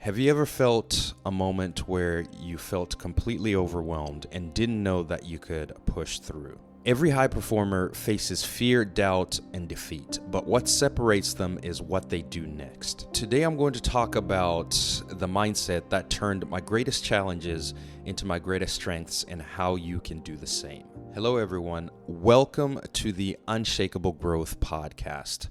Have you ever felt a moment where you felt completely overwhelmed and didn't know that you could push through? Every high performer faces fear, doubt, and defeat, but what separates them is what they do next. Today I'm going to talk about the mindset that turned my greatest challenges into my greatest strengths and how you can do the same. Hello everyone, welcome to the Unshakable Growth Podcast.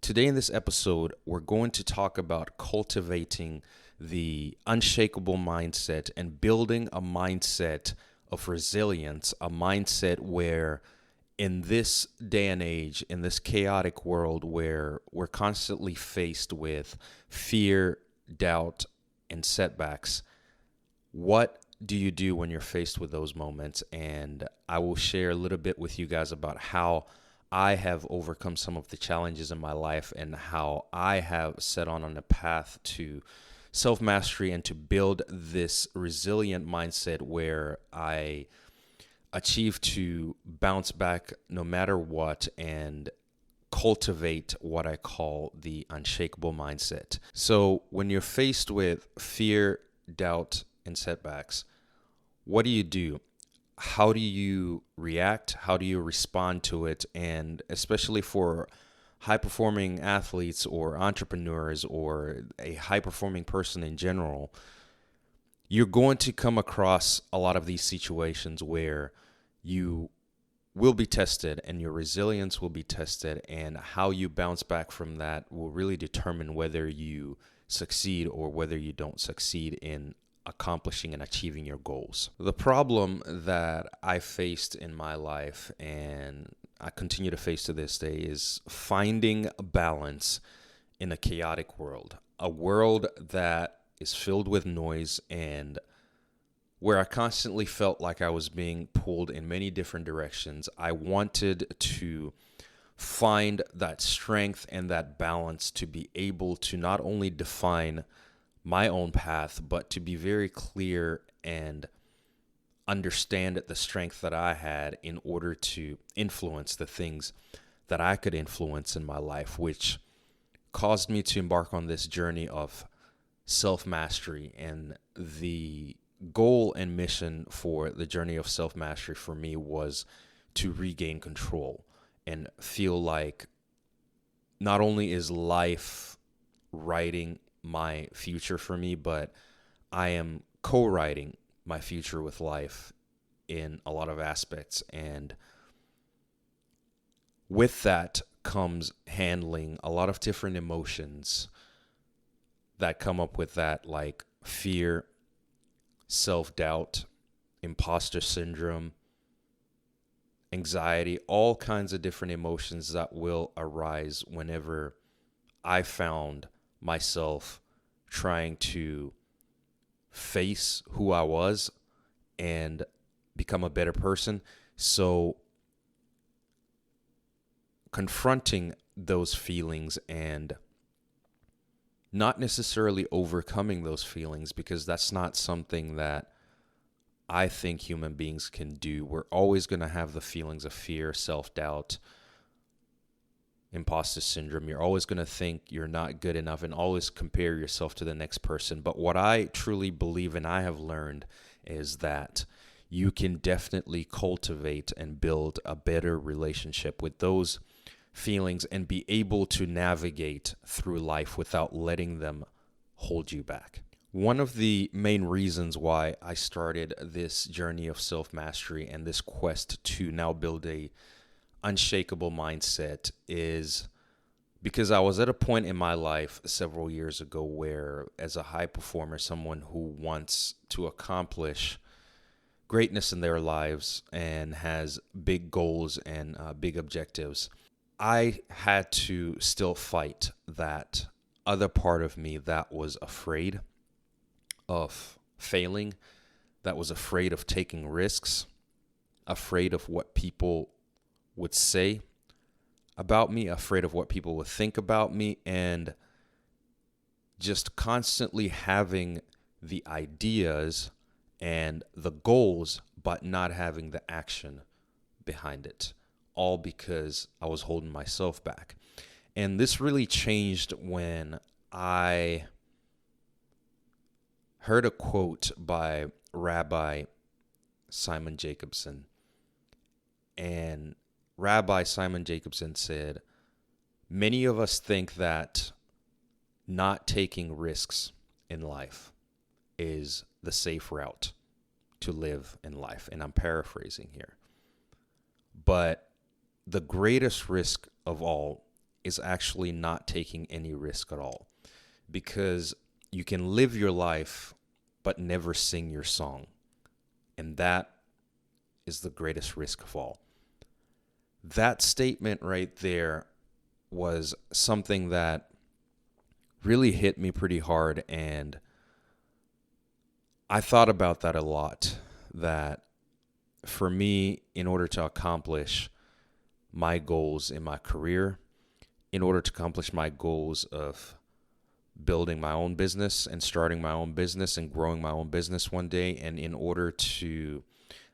Today in this episode, we're going to talk about cultivating the unshakable mindset and building a mindset of resilience, a mindset where in this day and age, in this chaotic world where we're constantly faced with fear, doubt, and setbacks, what do you do when you're faced with those moments? And I will share a little bit with you guys about how I have overcome some of the challenges in my life and how I have set on a path to self-mastery and to build this resilient mindset where I achieve to bounce back no matter what and cultivate what I call the unshakable mindset. So when you're faced with fear, doubt, and setbacks, what do you do? How do you react? How do you respond to it? And especially for high-performing athletes or entrepreneurs or a high-performing person in general, you're going to come across a lot of these situations where you will be tested and your resilience will be tested, and how you bounce back from that will really determine whether you succeed or whether you don't succeed in accomplishing and achieving your goals. The problem that I faced in my life and I continue to face to this day is finding a balance in a chaotic world, a world that is filled with noise and where I constantly felt like I was being pulled in many different directions. I wanted to find that strength and that balance to be able to not only define my own path, but to be very clear and understand the strength that I had in order to influence the things that I could influence in my life, which caused me to embark on this journey of self-mastery. And the goal and mission for the journey of self-mastery for me was to regain control and feel like not only is life writing my future for me, but I am co-writing my future with life in a lot of aspects. And with that comes handling a lot of different emotions that come up with that, like fear, self-doubt, imposter syndrome, anxiety, all kinds of different emotions that will arise whenever I found myself trying to face who I was and become a better person. So confronting those feelings and not necessarily overcoming those feelings, because that's not something that I think human beings can do. We're always going to have the feelings of fear, self-doubt, imposter syndrome. You're always going to think you're not good enough and always compare yourself to the next person. But what I truly believe and I have learned is that you can definitely cultivate and build a better relationship with those feelings and be able to navigate through life without letting them hold you back. One of the main reasons why I started this journey of self-mastery and this quest to now build a unshakable mindset is because I was at a point in my life several years ago where, as a high performer, someone who wants to accomplish greatness in their lives and has big goals and big objectives, I had to still fight that other part of me that was afraid of failing, that was afraid of taking risks, afraid of what people would say about me, afraid of what people would think about me, and just constantly having the ideas and the goals, but not having the action behind it, all because I was holding myself back. And this really changed when I heard a quote by Rabbi Simon Jacobson. And Rabbi Simon Jacobson said, many of us think that not taking risks in life is the safe route to live in life. And I'm paraphrasing here. But the greatest risk of all is actually not taking any risk at all. Because you can live your life but never sing your song. And that is the greatest risk of all. That statement right there was something that really hit me pretty hard, and I thought about that a lot, that for me, in order to accomplish my goals in my career, in order to accomplish my goals of building my own business and starting my own business and growing my own business one day, and in order to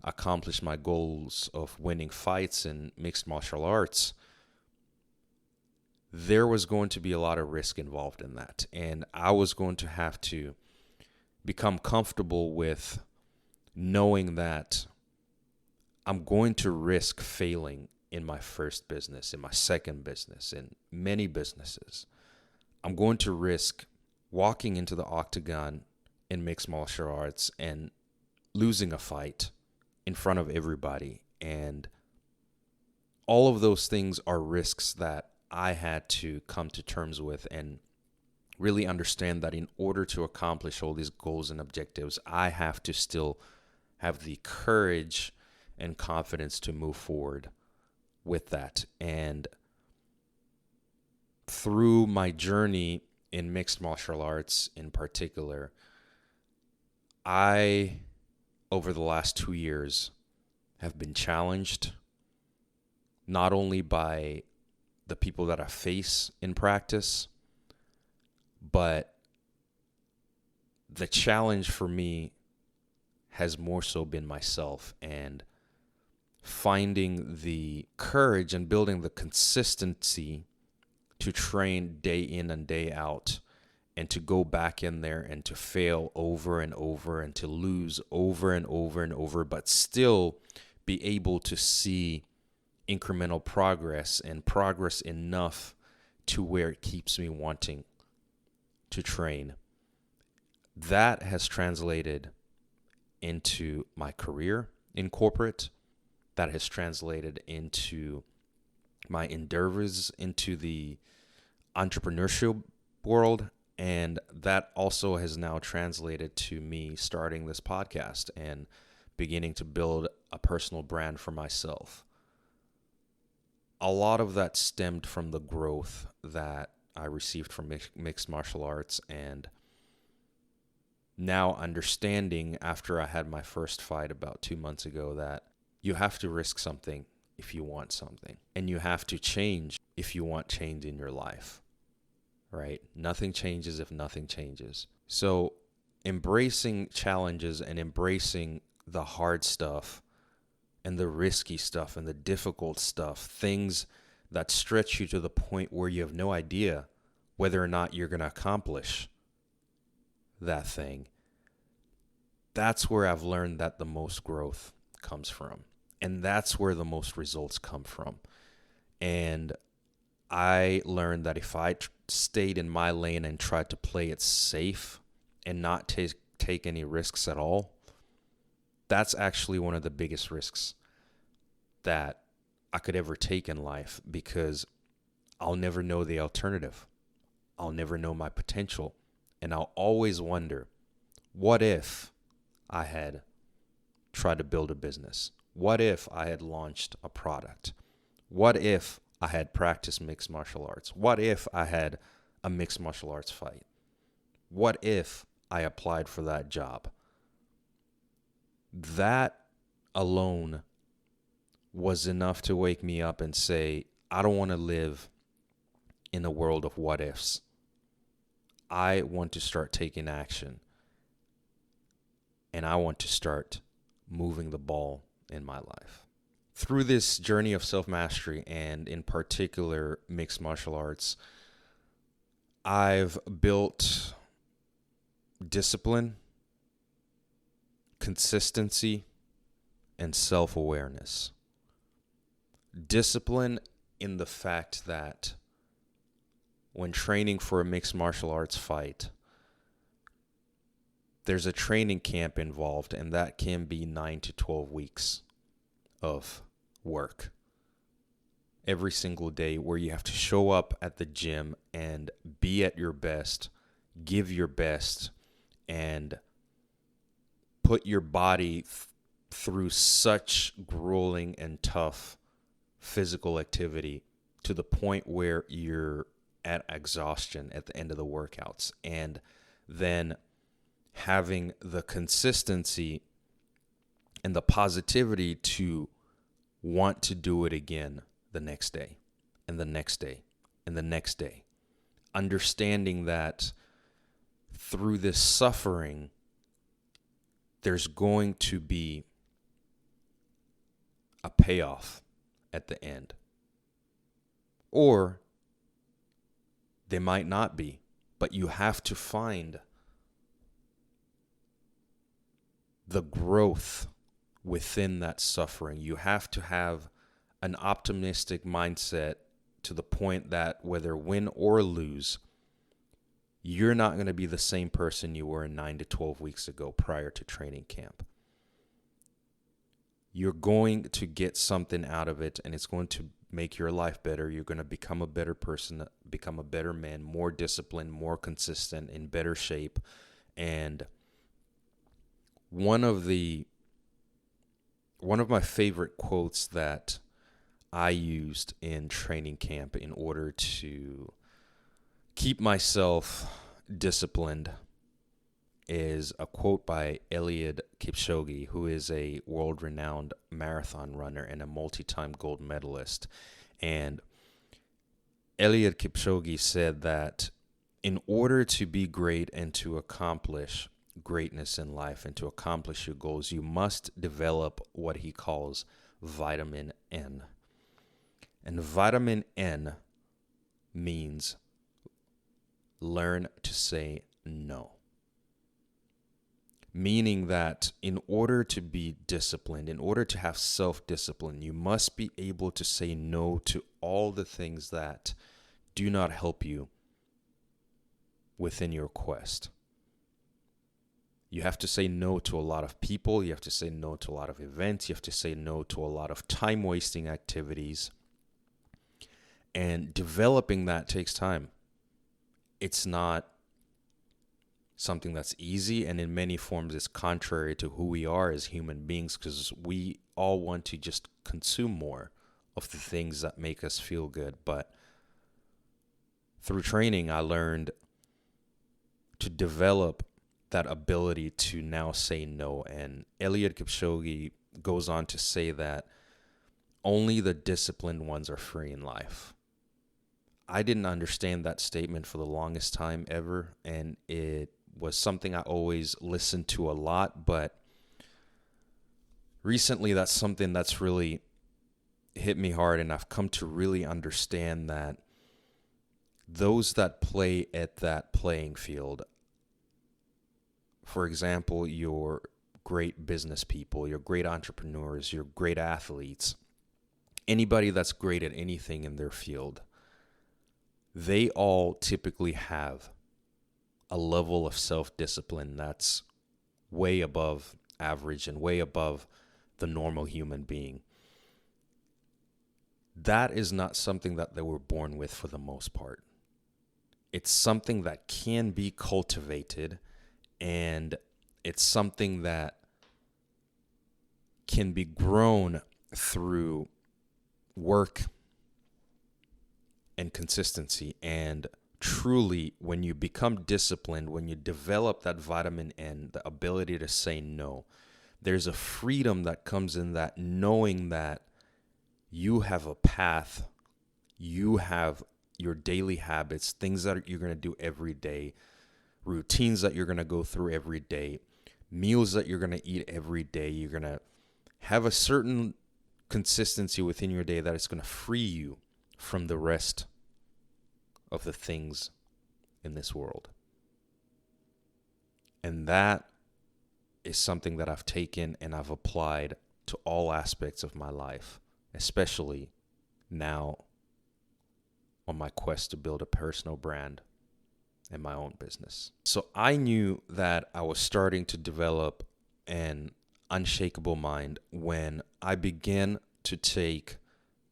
accomplish my goals of winning fights in mixed martial arts, there was going to be a lot of risk involved in that. And I was going to have to become comfortable with knowing that I'm going to risk failing in my first business, in my second business, in many businesses. I'm going to risk walking into the octagon in mixed martial arts and losing a fight in front of everybody. And all of those things are risks that I had to come to terms with and really understand that in order to accomplish all these goals and objectives, I have to still have the courage and confidence to move forward with that. And through my journey in mixed martial arts in particular, I, over the last 2 years, have been challenged not only by the people that I face in practice, but the challenge for me has more so been myself, and finding the courage and building the consistency to train day in and day out, and to go back in there and to fail over and over and to lose over and over and over, but still be able to see incremental progress, and progress enough to where it keeps me wanting to train. That has translated into my career in corporate. That has translated into my endeavors into the entrepreneurship world. And that also has now translated to me starting this podcast and beginning to build a personal brand for myself. A lot of that stemmed from the growth that I received from mixed martial arts, and now understanding after I had my first fight about 2 months ago that you have to risk something if you want something, and you have to change if you want change in your life, right? Nothing changes if nothing changes. So embracing challenges and embracing the hard stuff and the risky stuff and the difficult stuff, things that stretch you to the point where you have no idea whether or not you're going to accomplish that thing. That's where I've learned that the most growth comes from. And that's where the most results come from. And I learned that if I stayed in my lane and tried to play it safe and not take any risks at all, that's actually one of the biggest risks that I could ever take in life, because I'll never know the alternative. I'll never know my potential. And I'll always wonder, what if I had tried to build a business? What if I had launched a product? What if I had practiced mixed martial arts? What if I had a mixed martial arts fight? What if I applied for that job? That alone was enough to wake me up and say, I don't want to live in a world of what ifs. I want to start taking action, and I want to start moving the ball in my life. Through this journey of self-mastery, and in particular mixed martial arts, I've built discipline consistency, and self-awareness. Discipline in the fact that when training for a mixed martial arts fight, there's a training camp involved, and that can be 9 to 12 weeks of work every single day, where you have to show up at the gym and be at your best, give your best, and put your body through such grueling and tough physical activity to the point where you're at exhaustion at the end of the workouts, and then having the consistency and the positivity to want to do it again the next day and the next day and the next day. Understanding that through this suffering, there's going to be a payoff at the end. Or they might not be, but you have to find the growth within that suffering. You have to have an optimistic mindset to the point that whether win or lose, you're not going to be the same person you were 9 to 12 weeks ago prior to training camp. You're going to get something out of it, and it's going to make your life better. You're going to become a better person, become a better man, more disciplined, more consistent, in better shape. And one of my favorite quotes that I used in training camp in order to keep myself disciplined is a quote by Eliud Kipchoge, who is a world-renowned marathon runner and a multi-time gold medalist. And Eliud Kipchoge said that in order to be great and to accomplish greatness in life and to accomplish your goals, you must develop what he calls vitamin N. And vitamin N means learn to say no. Meaning that in order to be disciplined, in order to have self-discipline, you must be able to say no to all the things that do not help you within your quest. You have to say no to a lot of people. You have to say no to a lot of events. You have to say no to a lot of time-wasting activities. And developing that takes time. It's not something that's easy, and in many forms it's contrary to who we are as human beings, because we all want to just consume more of the things that make us feel good. But through training, I learned to develop that ability to now say no. And Eliud Kipchoge goes on to say that only the disciplined ones are free in life. I didn't understand that statement for the longest time ever, and it was something I always listened to a lot, but recently that's something that's really hit me hard, and I've come to really understand that those that play at that playing field, for example, your great business people, your great entrepreneurs, your great athletes, anybody that's great at anything in their field, they all typically have a level of self-discipline that's way above average and way above the normal human being. That is not something that they were born with for the most part. It's something that can be cultivated, and it's something that can be grown through work and consistency. And truly, when you become disciplined, when you develop that vitamin N, the ability to say no, there's a freedom that comes in that, knowing that you have a path, you have your daily habits, things that you're going to do every day, routines that you're going to go through every day, meals that you're going to eat every day. You're going to have a certain consistency within your day that is going to free you from the rest of the things in this world. And that is something that I've taken and I've applied to all aspects of my life, especially now on my quest to build a personal brand and my own business. So I knew that I was starting to develop an unshakable mind when I began to take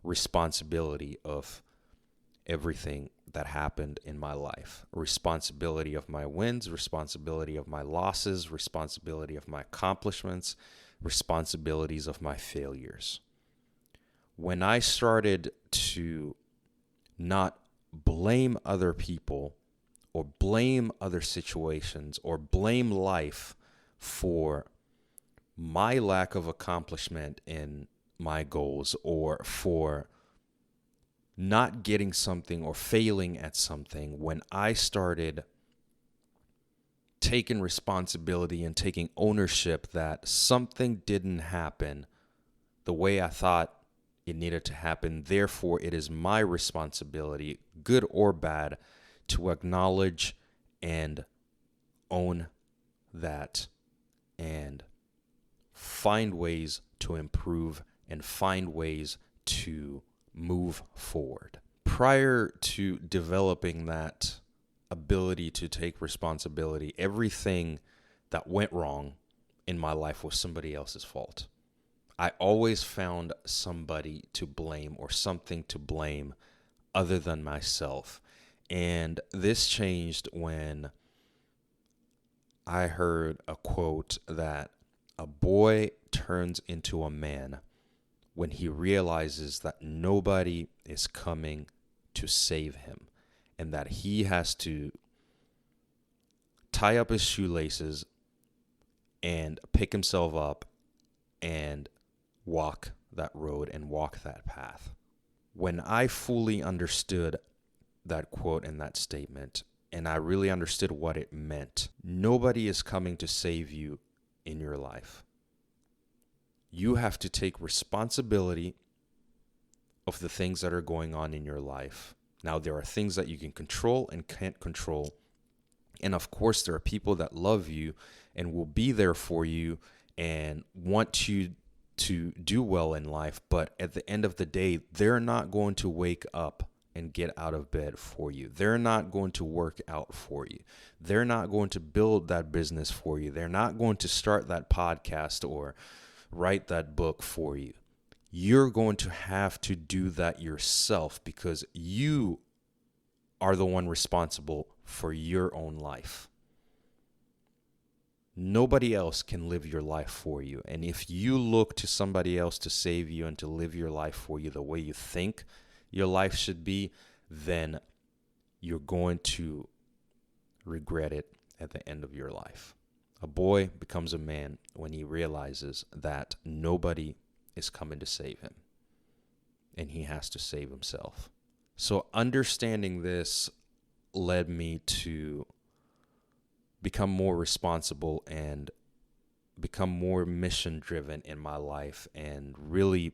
responsibility of everything that happened in my life. Responsibility of my wins, responsibility of my losses, responsibility of my accomplishments, responsibilities of my failures. When I started to not blame other people or blame other situations or blame life for my lack of accomplishment in my goals or for not getting something or failing at something, when I started taking responsibility and taking ownership that something didn't happen the way I thought it needed to happen, therefore it is my responsibility, good or bad, to acknowledge and own that and find ways to improve and find ways to move forward. Prior to developing that ability to take responsibility, everything that went wrong in my life was somebody else's fault. I always found somebody to blame or something to blame other than myself. And this changed when I heard a quote that a boy turns into a man when he realizes that nobody is coming to save him and that he has to tie up his shoelaces and pick himself up and walk that road and walk that path. When I fully understood that quote and that statement, and I really understood what it meant, nobody is coming to save you in your life. You have to take responsibility of the things that are going on in your life. Now, there are things that you can control and can't control. And of course, there are people that love you and will be there for you and want you to do well in life. But at the end of the day, they're not going to wake up and get out of bed for you. They're not going to work out for you. They're not going to build that business for you. They're not going to start that podcast or write that book for you. You're going to have to do that yourself because you are the one responsible for your own life. Nobody else can live your life for you. And if you look to somebody else to save you and to live your life for you the way you think your life should be, then you're going to regret it at the end of your life. A boy becomes a man when he realizes that nobody is coming to save him and he has to save himself. So understanding this led me to become more responsible and become more mission driven in my life and really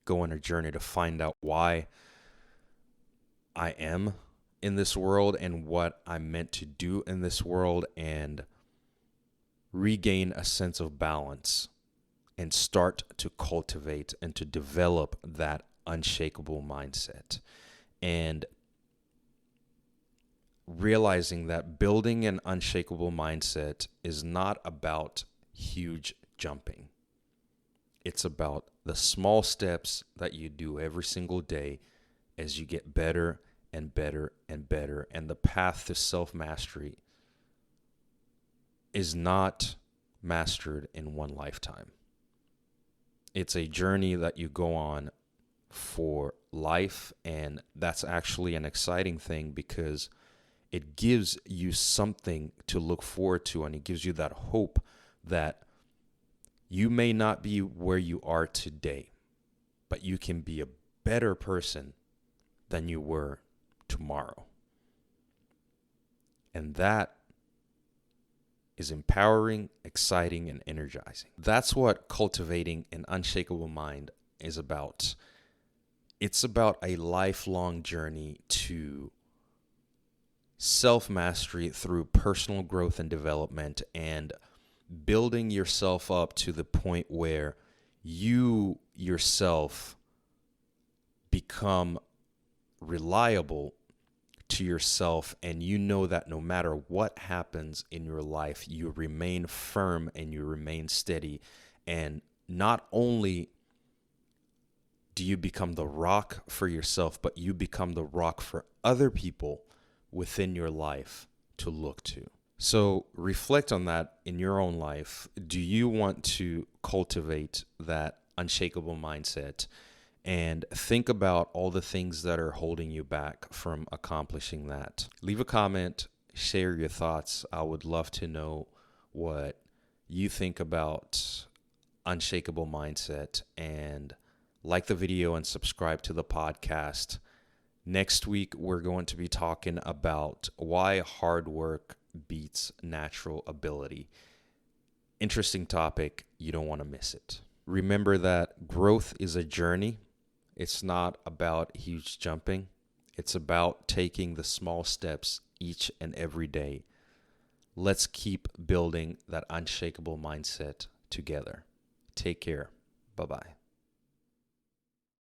go on a journey to find out why I am in this world and what I'm meant to do in this world and regain a sense of balance and start to cultivate and to develop that unshakable mindset. And realizing that building an unshakable mindset is not about huge jumping. It's about the small steps that you do every single day as you get better and better and better. And the path to self-mastery is not mastered in one lifetime. It's a journey that you go on for life, and that's actually an exciting thing because it gives you something to look forward to, and it gives you that hope that you may not be where you are today, but you can be a better person than you were tomorrow. And that is empowering, exciting, and energizing. That's what cultivating an unshakable mind is about. It's about a lifelong journey to self-mastery through personal growth and development and building yourself up to the point where you yourself become reliable to yourself, and you know that no matter what happens in your life, you remain firm and you remain steady. And not only do you become the rock for yourself, but you become the rock for other people within your life to look to. So reflect on that in your own life. Do you want to cultivate that unshakable mindset? And think about all the things that are holding you back from accomplishing that. Leave a comment, share your thoughts. I would love to know what you think about unshakable mindset, and like the video and subscribe to the podcast. Next week, we're going to be talking about why hard work beats natural ability. Interesting topic. You don't want to miss it. Remember that growth is a journey. It's not about huge jumping. It's about taking the small steps each and every day. Let's keep building that unshakable mindset together. Take care. Bye-bye.